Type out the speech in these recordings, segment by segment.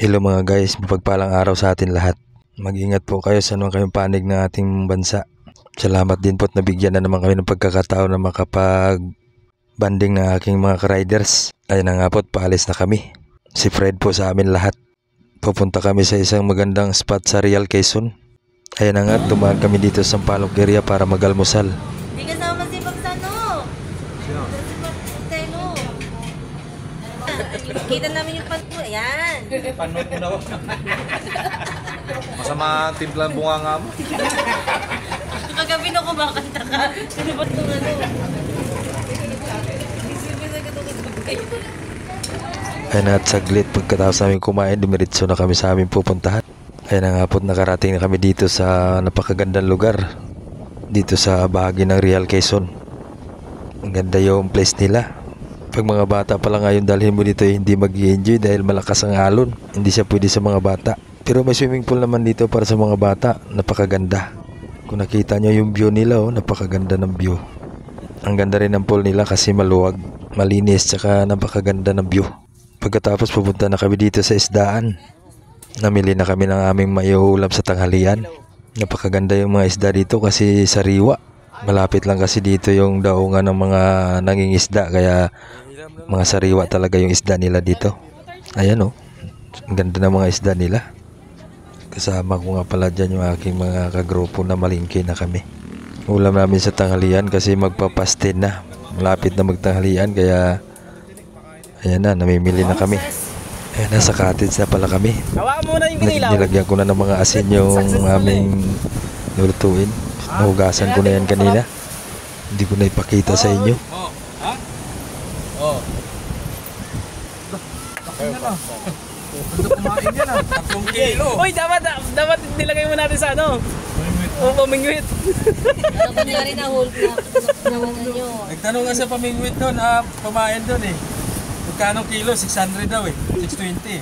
Hello mga guys, mapagpalang araw sa atin lahat. Mag-ingat po kayo sa anong kayong panig ng ating bansa. Salamat din po at nabigyan na naman kami ng pagkakataon na makapag-banding ng aking mga ka-riders. Ayun na nga po at paalis na kami. Si Fred po sa amin lahat. Pupunta kami sa isang magandang spot sa Real Quezon. Ayun na nga at dumaan kami dito sa Sampaloc area para mag-almusal. Hindi kasama si Pagsano. Si Pagsano. Kita namin yung panto. Ayan. Panon mo daw. Masama timplan bunga nga mo. Kagabi na kumakanta ka. Sino ba itong ano? Isipin na ito. Ayun na at saglit pagkatapos namin kumain, dumiritso na kami sa aming pupuntahan. Ayun na nga po, nakarating na kami dito sa napakagandang lugar. Dito sa bahagi ng Real Quezon. Ang ganda yung place nila. Pag mga bata pala ngayon dalhin mo dito hindi mag-i-enjoy dahil malakas ang alon. Hindi siya pwede sa mga bata. Pero may swimming pool naman dito para sa mga bata. Napakaganda. Kung nakita nyo yung view nila, napakaganda ng view. Ang ganda rin ng pool nila kasi maluwag, malinis, tsaka napakaganda ng view. Pagkatapos pupunta na kami dito sa isdaan. Namili na kami ng aming maiulam sa tanghalian. Napakaganda yung mga isda dito kasi sariwa. Malapit lang kasi dito yung daungan ng mga nangingisda kaya mga sariwa talaga yung isda nila dito. Ayan ang ganda ng mga isda nila. Kasama ko nga pala dyan yung aking mga kagrupo na malingki na kami. Ulam namin sa tanghalian kasi magpapastin na. Malapit na magtanghalian kaya ayan na, namimili na kami. Ayan na, sa cottage na pala kami. Nilagyan ko na ng mga asin yung aming lulutuin. Nahugasan ko na yan kanina. Hindi ko na ipakita sa inyo. Uy, dapat nilagay mo natin sa ano? Pamingwit. Kunyari na hold na nyo. Nagtanong nga sa pamingwit doon, pamain doon eh. Magkano kilo? 600 daw eh. 620 eh.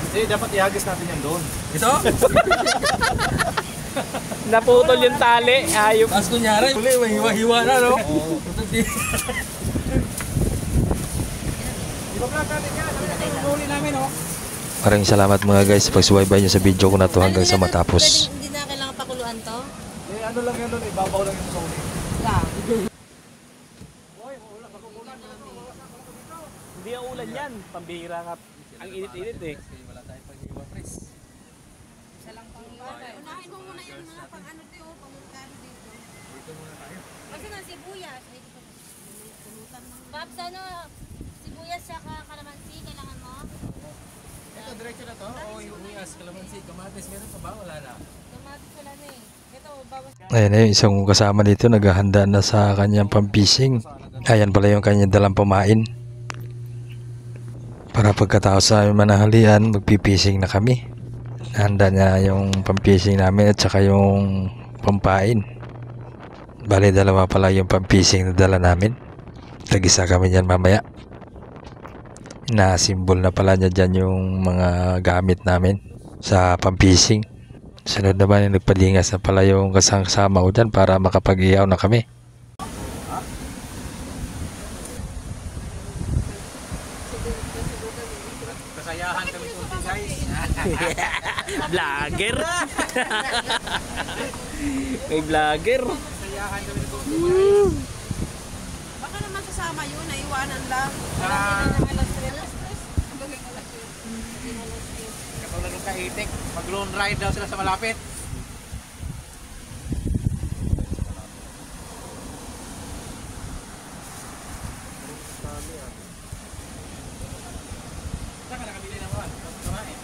Dapat ihagis natin yan doon. Ito? Naputol yung tali. Ayop. Tapos kunyari, may hiwa-hiwa na, no? Oo. Maraming salamat mga guys sa pagsubaybay nyo sa video ko na to hanggang sa matapos. Hindi na kailangan pakuluan to? Ano lang yan doon, ibabaw lang yung sa ulit. Hindi ang ulan yan. Pambihira ka. Ang init-init eh. Wala tayong pag-iwa, Pres. Unahin mo muna yung mga pang-ano dito, pang-ano dito. Dito muna tayo. Kasi na sibuyas. Paps, ano? Sibuyas siya kalamansi, kailangan mo? Ito, diretso na to? O yung uyas, kalamansi, kamatis, meron pa ba? Wala na. Kamatis wala na eh. Ito, bawas. Ayan na yung isang kasama dito, naghahanda na sa kanyang pampising. Ayan pala yung kanyang dalang pamain. Para pagkatapos sa aming manahalian, magpipising na kami. Handa niya yung pampising namin at saka yung pampain. Bali, dalawa pala yung pampising na dala namin. Tag-isa kami dyan mamaya. Na-symbol na pala niya dyan yung mga gamit namin sa pampising. Sunod naman yung nagpadingas na pala yung kasama ko dyan para makapag-iyaw na kami. Kasayahan kami po, guys. Vlogger. May vlogger. Kasayahan kami po. Baka naman sasama yun, naiwanan lang. Katulad ng kaitik, mag-lone ride daw sila sa malapit. Saan ka nakabili ng mga? Kumain.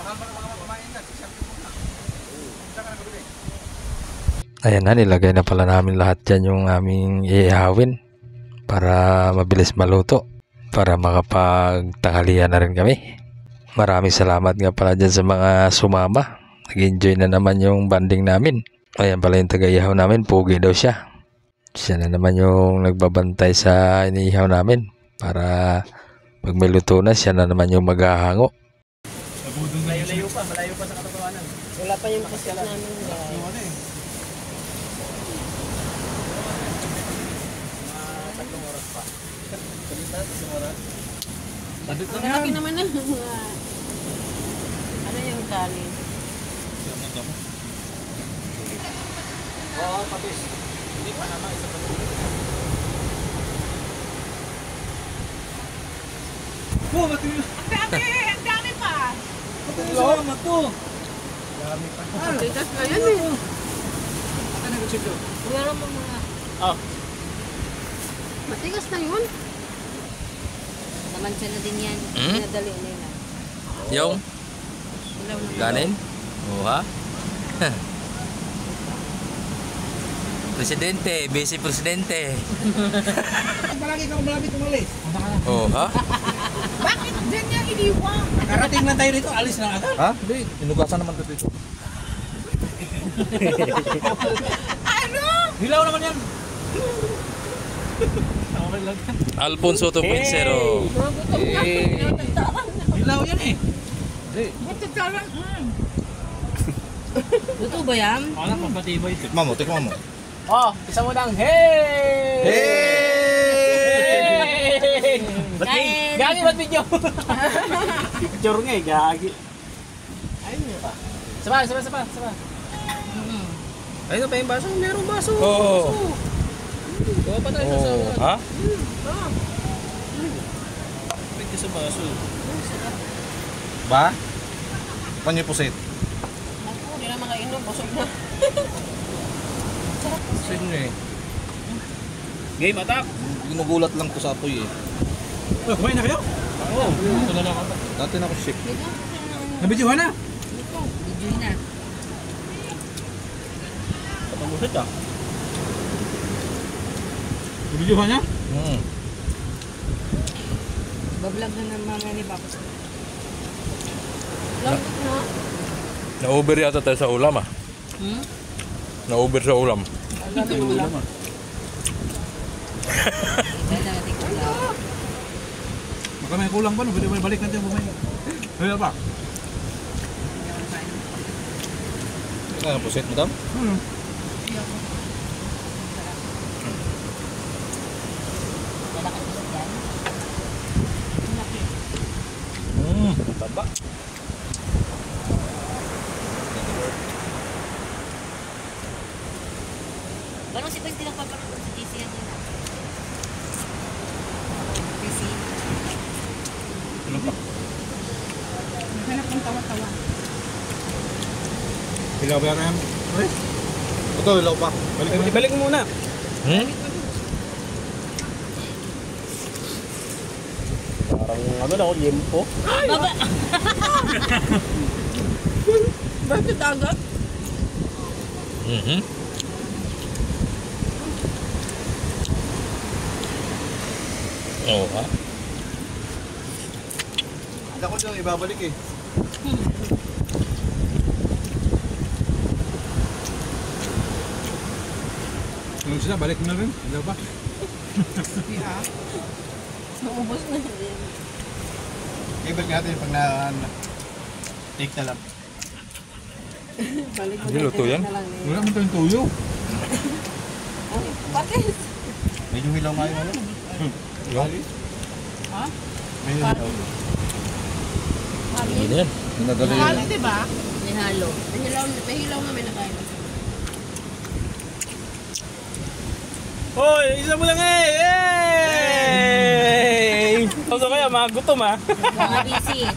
Mahal ba mga kumain na? Saan ka nakabili? Ayan na, nilagay na pala namin lahat dyan yung aming iihawin para mabilis maluto, para makapagtanghalian na rin kami. Maraming salamat nga pala dyan sa mga sumama. Nag-enjoy na naman yung banding namin. Ayan pala yung taga-ihaw namin, pugi daw siya. Siya na naman yung nagbabantay sa iniihaw namin para pag may luto na, siya na naman yung maghahango. Malayo pa sa katotohanan. Wala pa yung pasit namin. Sabit Ang laki naman na. Ano yung kanin? Oo, patis. Oh, matindi. Ang dami pa. Salamat to. Tigas na yan eh. Meron mo mga... Oh. Matigas na yun. Naman siya na din yan. Hmm? Pinadali nila. Yung Ilaw na. kanin? Oo ha? Presidente, Vice Presidente. Palagi ka malapit umalis. Oo ha? Bakit dyan niya iniwan? Karating lang tayo rito, alis na agad. Ha? Hindi, inugasan naman ito dito. Ano? Hilaw naman yan. Okay lang yan. Alfonso 2.0. Hilaw yan eh. Matatalang. Luto ba yan? Wala pang patibay. Tikman mo, tikman mo. Oh, isa mo lang. Hey! Kain! Gagi ba't video? Picture nga eh, gagi. Saba. Ayun pa yung baso, merong baso. Oo. Gawa pa tayo sa Oo ha? pwede sa baso. Ba? Panyo pusit. Ako, hindi na makainom. Busog na. Pusit nyo eh. Game attack. Ginugulat lang to sa apoy eh. Kumain na kayo? Oo, ito na lang ako. Dati na ako ship. Nabidyohan na. Video na. Patamusit ah. Nabidyohan na? Bablog na ng mga ni Papa. Lambot na. Na-over yata tayo sa ulam ah. Hmm? Na-over sa ulam. Kaya natin ko lang. Baka may kulang pa no, pwede balik natin bumay. Kaya ba? Ano pusit, madam? Malaki yan. Taba. Parang si Pwes din ang papanood sa GC yan nila. GC. Hanap ng tawa-tawa. Hilaw ba yan? Ito, hilaw pa. Balik mo muna. Hmm? Parang ano na ako, yempo. Baba! Bakit agad? Mhm. Oo ha? Hindi ako dyan, ibabalik eh. Yung sila, balik na rin. Hindi ba? Naubos na. Ibalik natin pag take na lang. Balik mo Hindi luto yan? na lang eh. Wala mo tayong tuyo. Bakit? Medyo hilaw nga yung ano. Ha? Medyo hilaw. Hindi na yan. Minadali Halo, di ba? May halo. May hilaw na may nakain. Hoy, isa mo lang eh! Yay! Tapos kaya, mga gutom ah. Mga busy.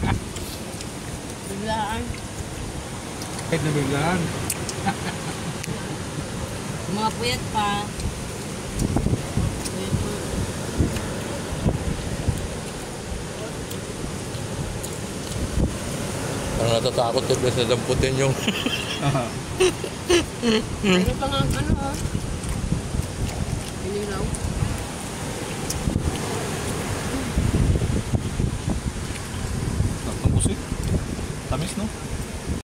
Biglaan. Kahit na biglaan. Mga puyat pa. Parang natatakot ko bes na damputin yung Mayroon pa nga ano ha? Hinilaw. Ang pusit. Tamis no?